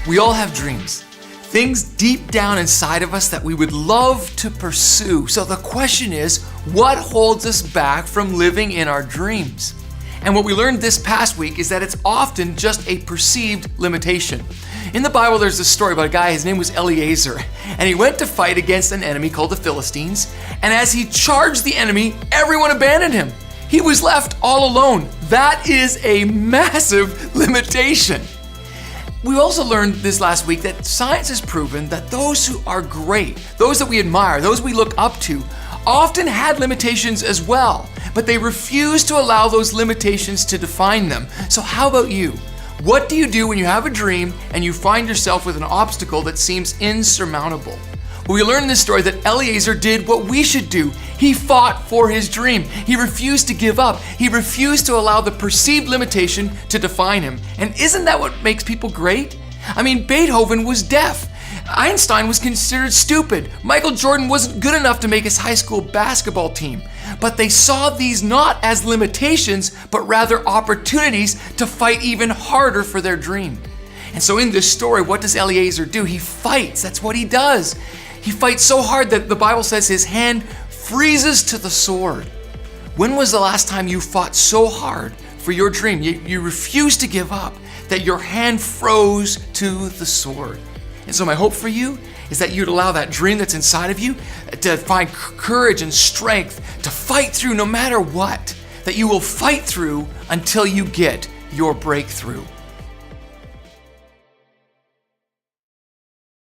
We all have dreams, things deep down inside of us that we would love to pursue. So the question is, what holds us back from living in our dreams? And what we learned this past week is that it's often just a perceived limitation. In the Bible, there's this story about a guy, his name was Eliezer, and he went to fight against an enemy called the Philistines. And as he charged the enemy, everyone abandoned him. He was left all alone. That is a massive limitation. We also learned this last week that science has proven that those who are great, those that we admire, those we look up to, often had limitations as well, but they refuse to allow those limitations to define them. So how about you? What do you do when you have a dream and you find yourself with an obstacle that seems insurmountable? Well, we learned in this story that Eliezer did what we should do. He fought for his dream. He refused to give up. He refused to allow the perceived limitation to define him. And isn't that what makes people great? I mean, Beethoven was deaf. Einstein was considered stupid. Michael Jordan wasn't good enough to make his high school basketball team. But they saw these not as limitations, but rather opportunities to fight even harder for their dream. And so in this story, what does Eliezer do? He fights. That's what he does. He fights so hard that the Bible says his hand freezes to the sword. When was the last time you fought so hard for your dream? You refused to give up, that your hand froze to the sword. And so my hope for you is that you'd allow that dream that's inside of you to find courage and strength to fight through no matter what, that you will fight through until you get your breakthrough.